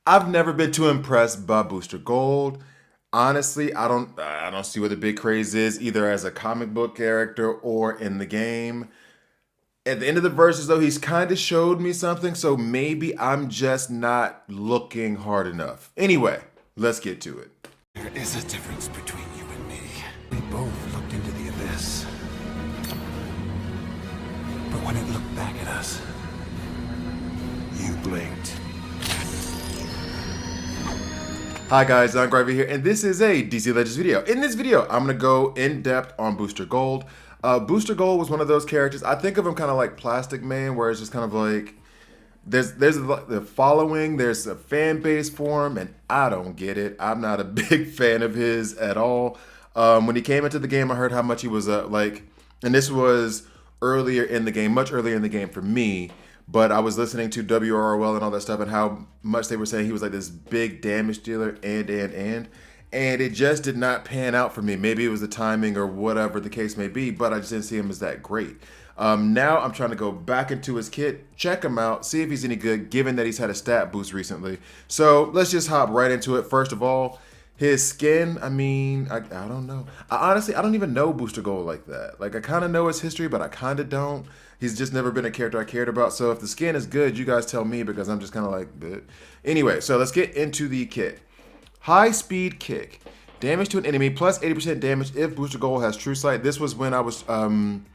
I've never been too impressed by Booster Gold. Honestly, I don't see what the big craze is either as a comic book character or in the game. At the end of the verses though, he's kind of showed me something, so maybe I'm just not looking hard enough. Anyway, let's get to it. There is a difference between you and me. We both looked into the abyss. But when it looked back at us, you blinked. Hi guys, I'm Gravy here, and this is a DC Legends video. In this video, I'm gonna go in depth on Booster Gold. Booster Gold was one of those characters. I think of him kind of like Plastic Man, where it's just kind of like there's the following, there's a fan base for him, and I don't get it. I'm not a big fan of his at all. When he came into the game, I heard how much he was and this was earlier in the game, much earlier in the game for me. But I was listening to WROL and all that stuff and how much they were saying he was like this big damage dealer and it just did not pan out for me. Maybe it was the timing or whatever the case may be, but I just didn't see him as that great. Now I'm trying to go back into his kit, check him out, see if he's any good, given that he's had a stat boost recently. So let's just hop right into it. First of all, his skin, I mean, I don't know. I don't even know Booster Gold like that. Like, I kind of know his history, but I kind of don't. He's just never been a character I cared about. So if the skin is good, you guys tell me because I'm just kind of like, bleh. Anyway, so let's get into the kit. High speed kick. Damage to an enemy plus 80% damage if Booster Gold has True Sight. This was when I was trying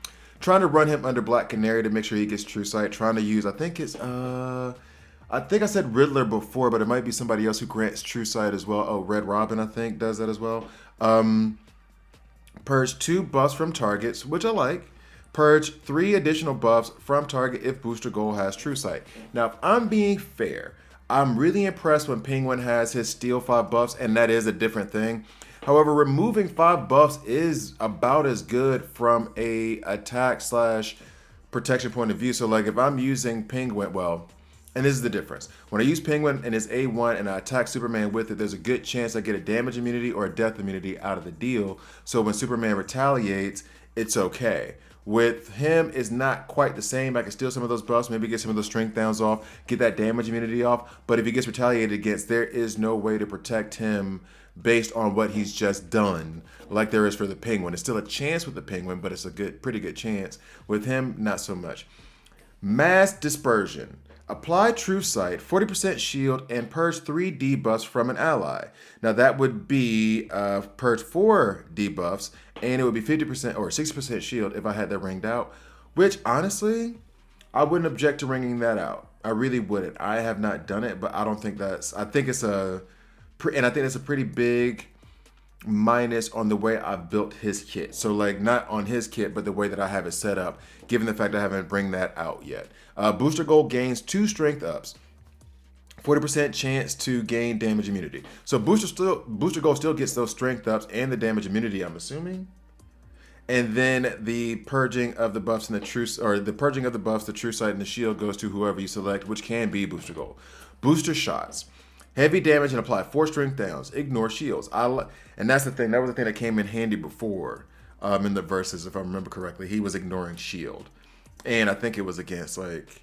to run him under Black Canary to make sure he gets True Sight. Trying to use, I think I said Riddler before, but it might be somebody else who grants True Sight as well. Oh, Red Robin, I think, does that as well. Purge 2 buffs from targets, which I like. Purge 3 additional buffs from target if Booster Gold has True Sight. Now, if I'm being fair, I'm really impressed when Penguin has his Steel 5 buffs, and that is a different thing. However, removing 5 buffs is about as good from a attack slash protection point of view. So, like, if I'm using Penguin, well, and this is the difference. When I use Penguin and his A1 and I attack Superman with it, there's a good chance I get a damage immunity or a death immunity out of the deal. So when Superman retaliates, it's okay. With him, it's not quite the same. I can steal some of those buffs, maybe get some of those strength downs off, get that damage immunity off. But if he gets retaliated against, there is no way to protect him based on what he's just done, like there is for the Penguin. It's still a chance with the Penguin, but it's a pretty good chance. With him, not so much. Mass Dispersion. Apply True Sight, 40% shield, and purge 3 debuffs from an ally. Now that would be purge 4 debuffs, and it would be 50% or 60% shield if I had that ringed out, which honestly, I wouldn't object to ringing that out. I really wouldn't. I have not done it, but I don't think I think it's a pretty big minus on the way I've built his kit. So like not on his kit, but the way that I have it set up, given the fact I haven't bring that out yet. Booster Gold gains 2 strength ups, 40% chance to gain damage immunity. So Booster Gold still gets those strength ups and the damage immunity, I'm assuming. And then the purging of the buffs and the purging of the buffs, the True Sight and the shield goes to whoever you select, which can be Booster Gold. Booster shots. Heavy damage and apply 4 strength downs. Ignore shields. And that's the thing. That was the thing that came in handy before in the verses, if I remember correctly. He was ignoring shield, and I think it was against like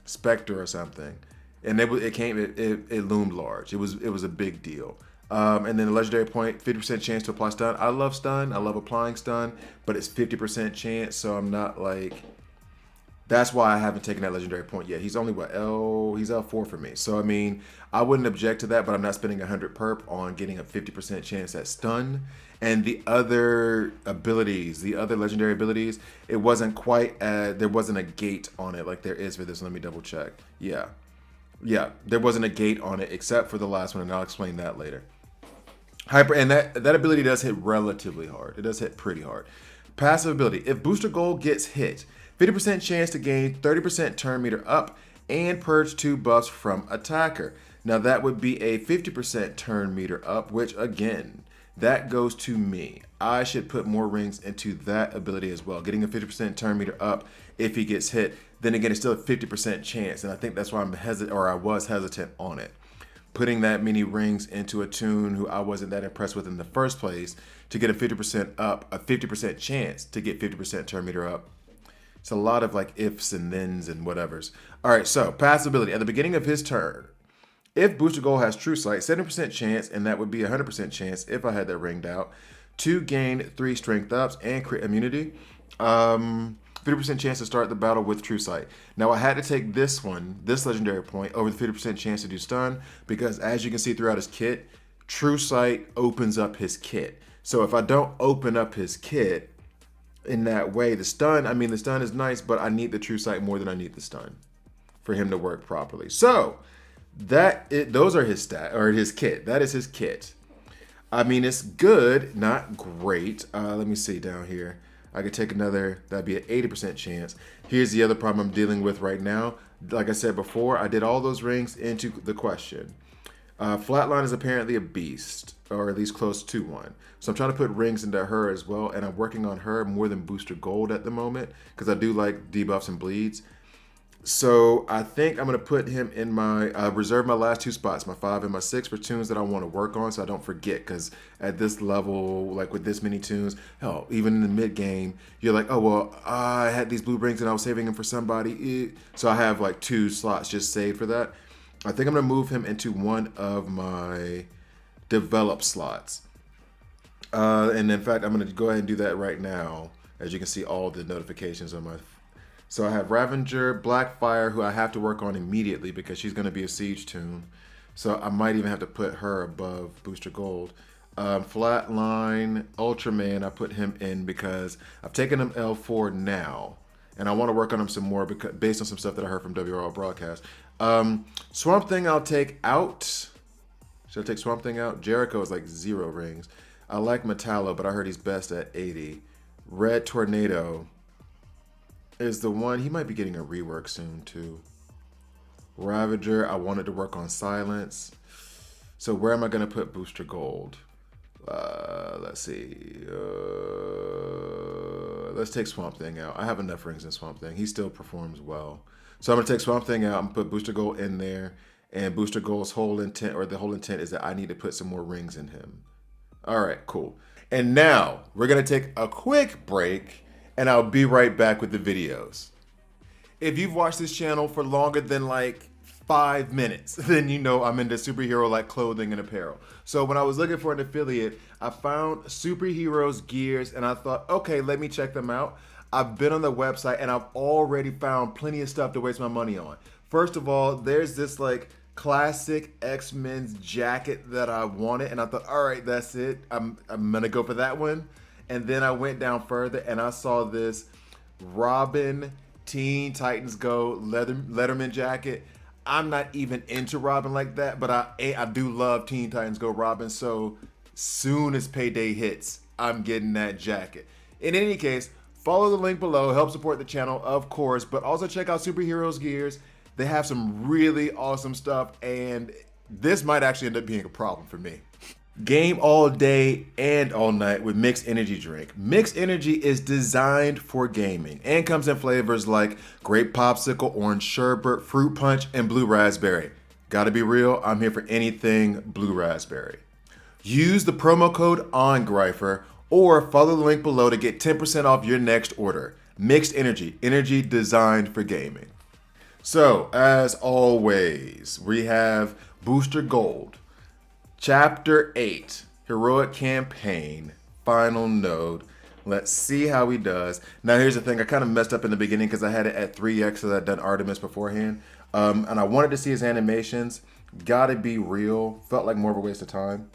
Spectre or something. And it loomed large. It was a big deal. And then the legendary point, 50% chance to apply stun. I love stun. I love applying stun, but it's 50% chance, so I'm not like. That's why I haven't taken that legendary point yet. He's only he's L4 for me. So I mean, I wouldn't object to that, but I'm not spending 100 perp on getting a 50% chance at stun. And the other abilities, the other legendary abilities, it wasn't quite there wasn't a gate on it like there is for this. Let me double check. Yeah, there wasn't a gate on it except for the last one, and I'll explain that later. And that ability does hit relatively hard. It does hit pretty hard. Passive ability: if Booster Gold gets hit, 50% chance to gain 30% turn meter up and purge 2 buffs from attacker. Now that would be a 50% turn meter up, which again, that goes to me. I should put more rings into that ability as well. Getting a 50% turn meter up if he gets hit. Then again, it's still a 50% chance, and I think that's why I was hesitant on it. Putting that many rings into a tune who I wasn't that impressed with in the first place to get a 50% up, a 50% chance to get 50% turn meter up. It's a lot of like ifs and thens and whatevers. All right, so passive ability. At the beginning of his turn, If Booster Gold has True Sight, 70% chance, and that would be 100% chance if I had that ringed out, to gain 3 strength ups and crit immunity. 50% chance to start the battle with True Sight. Now I had to take this legendary point, over the 50% chance to do stun, because as you can see throughout his kit, True Sight opens up his kit. So if I don't open up his kit in that way, the stun is nice, but I need the True Sight more than I need the stun for him to work properly. So those are his his kit. That is his kit. I mean, it's good, not great. Let me see down here. I could take another, that'd be an 80% chance. Here's the other problem I'm dealing with right now. Like I said before, I did all those rings into the question. Flatline is apparently a beast, or at least close to one. So I'm trying to put rings into her as well, and I'm working on her more than Booster Gold at the moment, because I do like debuffs and bleeds. So I think I'm going to put him in my, reserve my last 2 spots, my 5 and my 6 for tunes that I want to work on so I don't forget, because at this level, like with this many tunes, hell, even in the mid game, you're like, oh, well, I had these blue rings and I was saving them for somebody. So I have like 2 slots just saved for that. I think I'm going to move him into one of my develop slots. And in fact, I'm going to go ahead and do that right now. As you can see, all the notifications on my. So I have Ravager, Blackfire, who I have to work on immediately because she's going to be a siege tune. So I might even have to put her above Booster Gold. Flatline, Ultraman, I put him in because I've taken him L4 now. And I want to work on him some more because, based on some stuff that I heard from WRL Broadcast. Swamp Thing I'll take out. Should I take Swamp Thing out? Jericho is like 0 rings. I like Metallo, but I heard he's best at 80. Red Tornado is the one. He might be getting a rework soon too. Ravager, I wanted to work on Silence. So where am I going to put Booster Gold? Let's see. Let's take Swamp Thing out. I have enough rings in Swamp Thing. He still performs well. So I'm going to take Swamp Thing out and put Booster Gold in there. And Booster Gold's whole intent, or the whole intent, is that I need to put some more rings in him. All right, cool. And now we're going to take a quick break, and I'll be right back with the videos. If you've watched this channel for longer than like 5 minutes, then you know I'm into superhero like clothing and apparel. So when I was looking for an affiliate, I found Superheroes Gears, and I thought, okay, let me check them out. I've been on the website, and I've already found plenty of stuff to waste my money on. First of all, there's this like classic X-Men's jacket that I wanted, and I thought, all right, that's it. I'm gonna go for that one. And then I went down further, and I saw this Robin Teen Titans Go Letterman jacket. I'm not even into Robin like that, but I do love Teen Titans Go Robin. So soon as payday hits, I'm getting that jacket. In any case, follow the link below, help support the channel, of course, but also check out Superheroes Gears. They have some really awesome stuff, and this might actually end up being a problem for me. Game all day and all night with Mixed Energy drink. Mixed Energy is designed for gaming and comes in flavors like grape popsicle, orange sherbet, fruit punch, and blue raspberry. Gotta be real, I'm here for anything blue raspberry. Use the promo code ONGRIFER or follow the link below to get 10% off your next order. Mixed Energy, energy designed for gaming. So, as always, we have Booster Gold, Chapter 8, Heroic Campaign, Final Node. Let's see how he does. Now, here's the thing. I kind of messed up in the beginning because I had it at 3x because I'd done Artemis beforehand. And I wanted to see his animations. Gotta be real. Felt like more of a waste of time.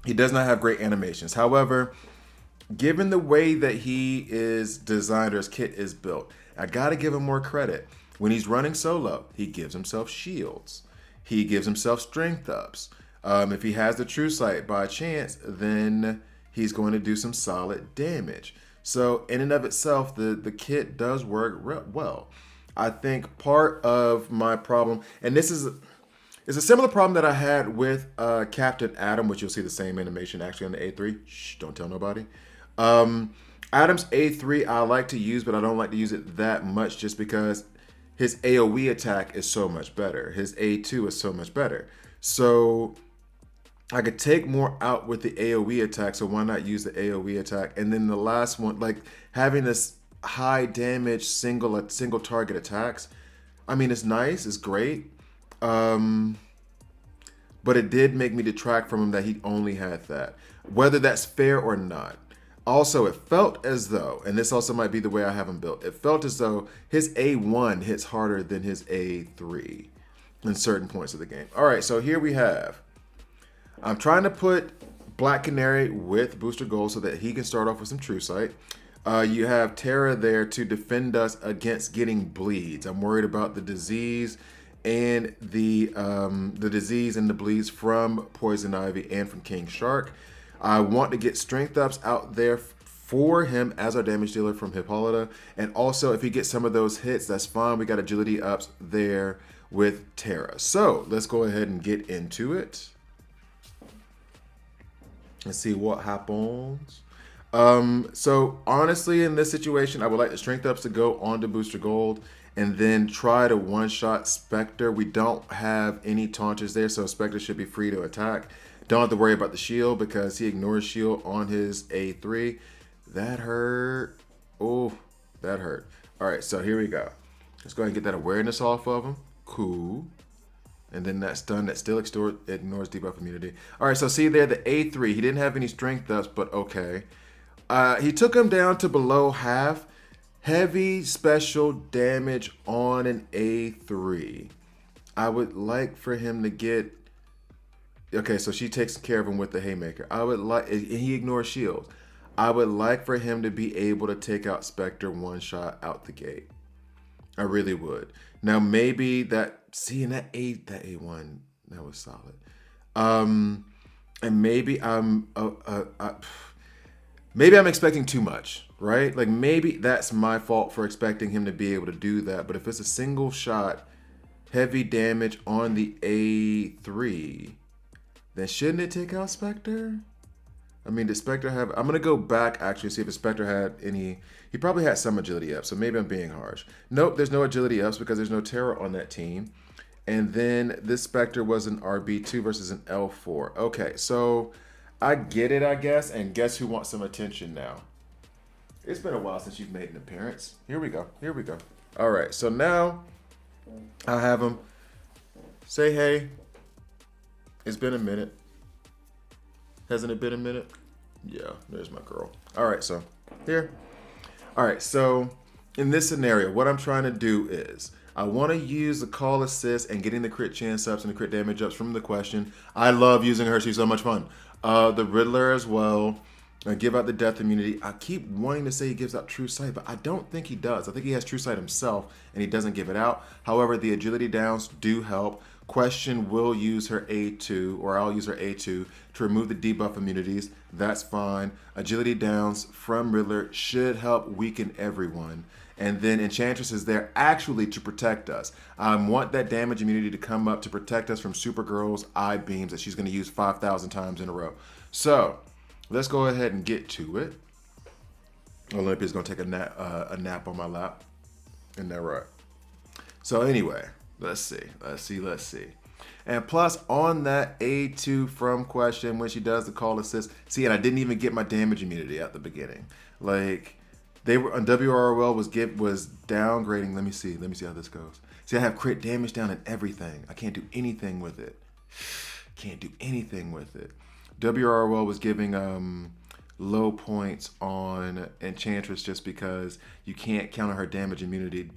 He does not have great animations. However, given the way that he is designed or his kit is built, I gotta give him more credit. When he's running solo, he gives himself shields. He gives himself strength ups. If he has the True Sight by chance, then he's going to do some solid damage. So in and of itself, the kit does work well. I think part of my problem, and this is a similar problem that I had with Captain Atom, which you'll see the same animation actually on the A3. Shh, don't tell nobody. Adam's A3 I like to use, but I don't like to use it that much just because his AoE attack is so much better. His A2 is so much better. So I could take more out with the AoE attack, so why not use the AoE attack? And then the last one, like having this high damage single target attacks, I mean, it's nice, it's great. But it did make me detract from him that he only had that. Whether that's fair or not. Also, it felt as though, and this also might be the way I have him built, it felt as though his A1 hits harder than his A3 in certain points of the game. All right, so here we have, I'm trying to put Black Canary with Booster Gold so that he can start off with some True Sight. You have Terra there to defend us against getting bleeds. I'm worried about the disease and the disease and the bleeds from Poison Ivy and from King Shark. I want to get strength ups out there for him as our damage dealer from Hippolyta. And also, if he gets some of those hits, that's fine. We got agility ups there with Terra. So let's go ahead and get into it. Let's see what happens. So honestly, in this situation, I would like the strength ups to go on to Booster Gold and then try to one-shot Spectre. We don't have any taunters there, so Spectre should be free to attack. Don't have to worry about the shield because he ignores shield on his A3. That hurt. Oh, that hurt. All right, so here we go. Let's go ahead and get that awareness off of him. Cool. And then that stun that still ignores debuff immunity. All right, so see there, the A3. He didn't have any strength ups, but okay. He took him down to below half. Heavy special damage on an A3. I would like for him to get... Okay, so she takes care of him with the Haymaker. I would like... He ignores shield. I would like for him to be able to take out Spectre one shot out the gate. I really would. Now, maybe that... See, in that A1, that was solid. And maybe maybe I'm expecting too much, right? Like maybe that's my fault for expecting him to be able to do that. But if it's a single shot, heavy damage on the A3, then shouldn't it take out Spectre? I mean, did Spectre have... I'm going to go back actually see if Spectre had any... He probably had some agility ups, so maybe I'm being harsh. Nope, there's no agility ups because there's no Terra on that team. And then this Spectre was an RB2 versus an L4. Okay, so I get it, I guess. And guess who wants some attention now? It's been a while since you've made an appearance. Here we go. Here we go. All right, so now I have him say, hey, it's been a minute. Hasn't it been a minute? Yeah, there's my girl. All right, so here. All right, so in this scenario, what I'm trying to do is I want to use the call assist and getting the crit chance ups and the crit damage ups from the question. I love using her. She's so much fun. The Riddler as well. Give out the death immunity. I keep wanting to say he gives out True Sight, but I don't think he does. I think he has True Sight himself, and he doesn't give it out. However, the agility downs do help. Question will use her A2, or I'll use her A2 to remove the debuff immunities. That's fine. Agility downs from Riddler should help weaken everyone. And then Enchantress is there actually to protect us. I want that damage immunity to come up to protect us from Supergirl's eye beams that she's going to use 5,000 times in a row. So let's go ahead and get to it. Olympia's going to take a nap on my lap. Isn't that right? So anyway, let's see. And plus on that A2 from question, when she does the call assist, see, and I didn't even get my damage immunity at the beginning. Like, they were on WROL was downgrading. Let me see how this goes. See, I have crit damage down and everything. I can't do anything with it. WROL was giving low points on Enchantress just because you can't counter her damage immunity.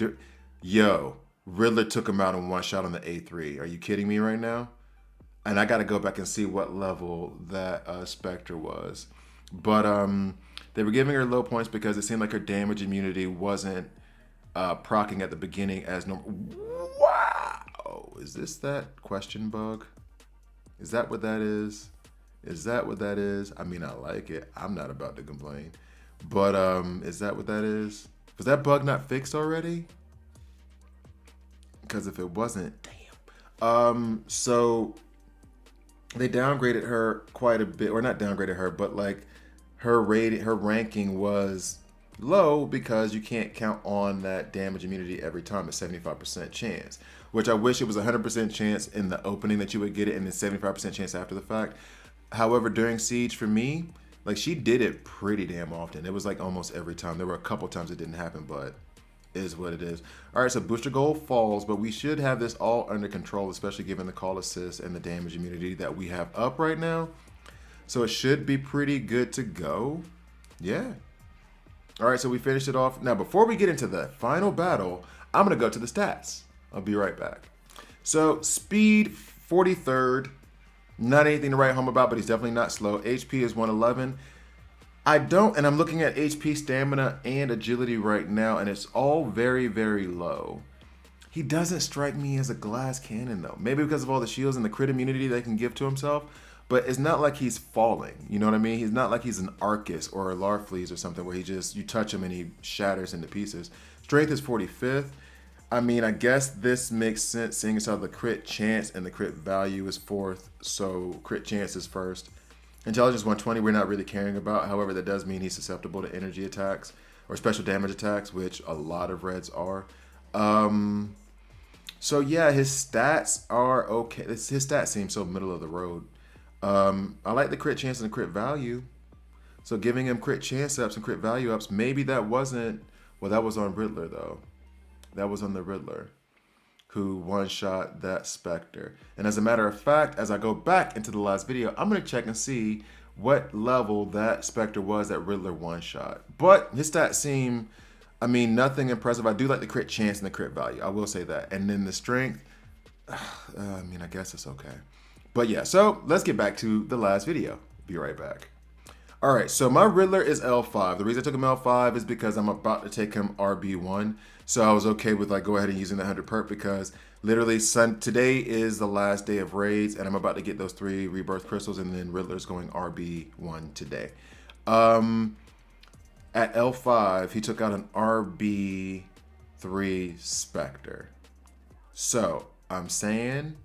Yo, Riddler took him out in one shot on the A3. Are you kidding me right now? And I got to go back and see what level that Spectre was. But they were giving her low points because it seemed like her damage immunity wasn't proccing at the beginning as normal. Wow! Is this that question bug? Is that what that is? I mean, I like it. I'm not about to complain. But is that what that is? Was that bug not fixed already? Because if it wasn't, damn. So they downgraded her quite a bit, or not downgraded her, but like her ranking was low because you can't count on that damage immunity every time at 75% chance, which I wish it was 100% chance in the opening that you would get it and then 75% chance after the fact. However, during Siege for me, like she did it pretty damn often. It was like almost every time. There were a couple times it didn't happen, but is what it is. All right, so Booster Gold falls, but we should have this all under control, especially given the call assist and the damage immunity that we have up right now. So it should be pretty good to go. Yeah. All right, so we finished it off. Now, before we get into the final battle, I'm going to go to the stats. I'll be right back. So speed, 43rd. Not anything to write home about, but he's definitely not slow. HP is 111. And I'm looking at HP, stamina, and agility right now, and it's all very, very low. He doesn't strike me as a glass cannon, though. Maybe because of all the shields and the crit immunity they can give to himself, but it's not like he's falling. You know what I mean? He's not like he's an Arcus or a Larfleeze or something where you touch him and he shatters into pieces. Strength is 45th. I mean, I guess this makes sense seeing as how the crit chance and the crit value is 4th, so crit chance is 1st. Intelligence 120 we're not really caring about. However, that does mean he's susceptible to energy attacks or special damage attacks, which a lot of reds are. So yeah, his stats are okay. His stats seem so middle of the road. I like the crit chance and the crit value. So giving him crit chance ups and crit value ups, maybe that wasn't, well, that was on Riddler though. That was on the Riddler who one-shot that Spectre. And as a matter of fact, as I go back into the last video, I'm going to check and see what level that Spectre was that Riddler one-shot. But his stats seem, I mean, nothing impressive. I do like the crit chance and the crit value. I will say that. And then the strength, I mean, I guess it's okay. But yeah, so let's get back to the last video. Be right back. All right, so my Riddler is L5. The reason I took him L5 is because I'm about to take him RB1. So I was okay with like go ahead and using the 100 perk because literally today is the last day of raids and I'm about to get those 3 rebirth crystals and then Riddler's going RB1 today. At L5, he took out an RB3 Spectre. So I'm saying,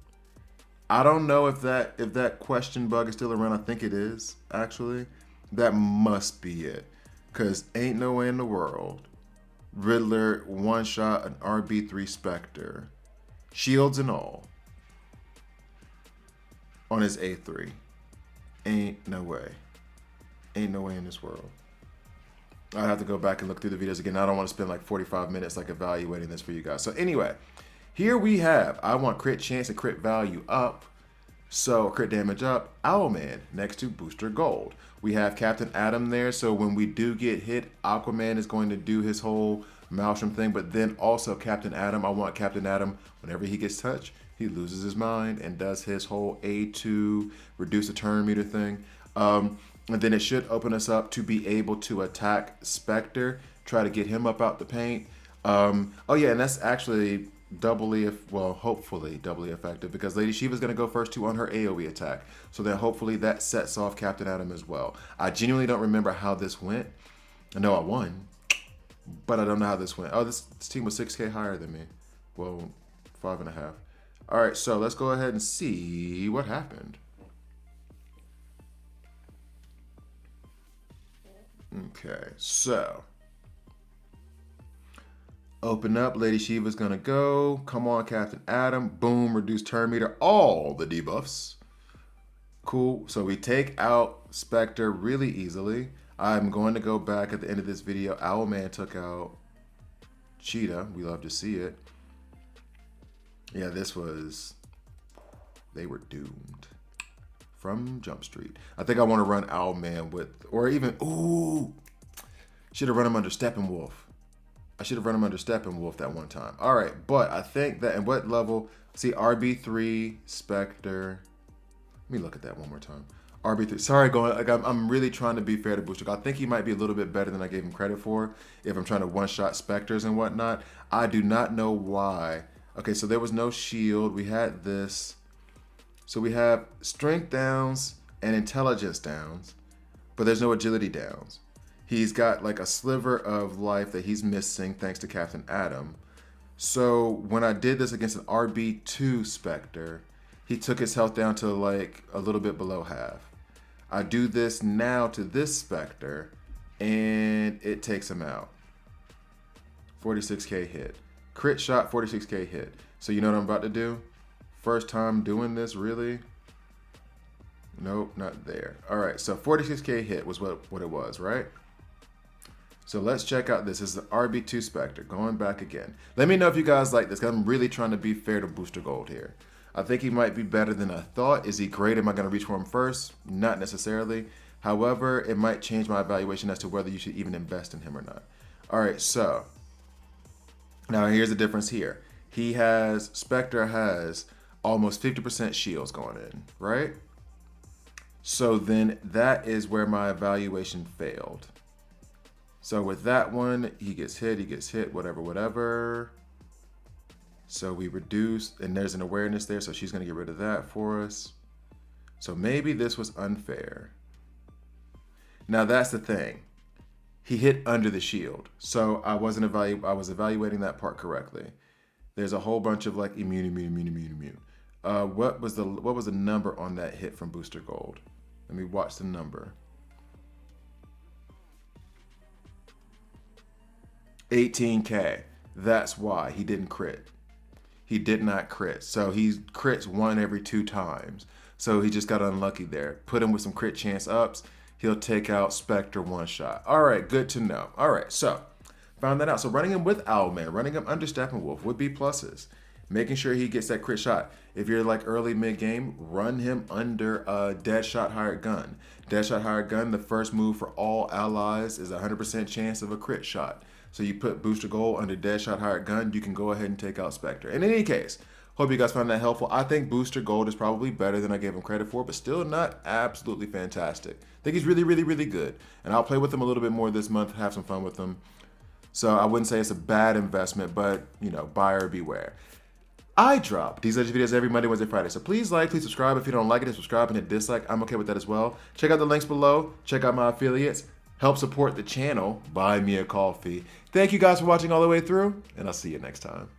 I don't know if that question bug is still around. I think it is, actually. That must be it. Because ain't no way in the world Riddler one-shot an RB3 Spectre, shields and all, on his A3. Ain't no way. Ain't no way in this world. I have to go back and look through the videos again. I don't want to spend like 45 minutes like evaluating this for you guys. So anyway, here we have, I want crit chance and crit value up. So crit damage up, Owlman next to Booster Gold. We have Captain Atom there, so when we do get hit, Aquaman is going to do his whole Maelstrom thing, but then also Captain Atom, I want Captain Atom, whenever he gets touched, he loses his mind and does his whole A2 reduce the turn meter thing. And then it should open us up to be able to attack Spectre, try to get him up out the paint. Oh yeah, and that's actually hopefully doubly effective because Lady Shiva's going to go first too on her AoE attack. So then hopefully that sets off Captain Atom as well. I genuinely don't remember how this went. I know I won, but I don't know how this went. Oh, this team was 6K higher than me. Well, 5.5. All right, so let's go ahead and see what happened. Okay, so open up, Lady Shiva's gonna go. Come on, Captain Atom. Boom, reduce turn meter, all the debuffs. Cool, so we take out Spectre really easily. I'm going to go back at the end of this video. Owlman took out Cheetah. We love to see it. Yeah, they were doomed from Jump Street. I think I want to run Owlman with, or even, should have run him under Steppenwolf. I should have run him under Steppenwolf that one time. All right, but I think that, and what level, see RB3, Spectre. Let me look at that one more time. RB3, sorry, I'm really trying to be fair to Booster. I think he might be a little bit better than I gave him credit for if I'm trying to one-shot Spectres and whatnot. I do not know why. Okay, so there was no shield. We had this. So we have strength downs and intelligence downs, but there's no agility downs. He's got like a sliver of life that he's missing thanks to Captain Atom. So when I did this against an RB2 Spectre, he took his health down to like a little bit below half. I do this now to this Spectre, and it takes him out. 46K hit. Crit shot, 46K hit. So you know what I'm about to do? First time doing this, really? Nope, not there. All right, so 46K hit was what it was, right? So let's check out this. This is the RB2 Spectre. Going back again. Let me know if you guys like this, because I'm really trying to be fair to Booster Gold here. I think he might be better than I thought. Is he great? Am I going to reach for him first? Not necessarily. However, it might change my evaluation as to whether you should even invest in him or not. All right, so now here's the difference here. Spectre has almost 50% shields going in, right? So then that is where my evaluation failed. So with that one, he gets hit, whatever. So we reduce, and there's an awareness there, so she's gonna get rid of that for us. So maybe this was unfair. Now that's the thing. He hit under the shield, so I was evaluating that part correctly. There's a whole bunch of like immune. What was the number on that hit from Booster Gold? Let me watch the number. 18K. That's why he didn't crit. He did not crit. So he crits 1 every 2 times. So he just got unlucky there. Put him with some crit chance ups. He'll take out Spectre 1 shot. All right, good to know. All right, so found that out. So running him with Owlman, running him under Steppenwolf would be pluses. Making sure he gets that crit shot. If you're like early mid game, run him under Deadshot Hired Gun. Deadshot Hired Gun, the first move for all allies is a 100% chance of a crit shot. So you put Booster Gold under Deadshot Hired Gun, you can go ahead and take out Spectre. In any case, hope you guys found that helpful. I think Booster Gold is probably better than I gave him credit for, but still not absolutely fantastic. I think he's really good. And I'll play with him a little bit more this month, have some fun with him. So I wouldn't say it's a bad investment, but, you know, buyer beware. I drop these videos every Monday, Wednesday, Friday. So please like, please subscribe. If you don't like it, subscribe and hit dislike. I'm okay with that as well. Check out the links below. Check out my affiliates. Help support the channel. Buy me a coffee. Thank you guys for watching all the way through, and I'll see you next time.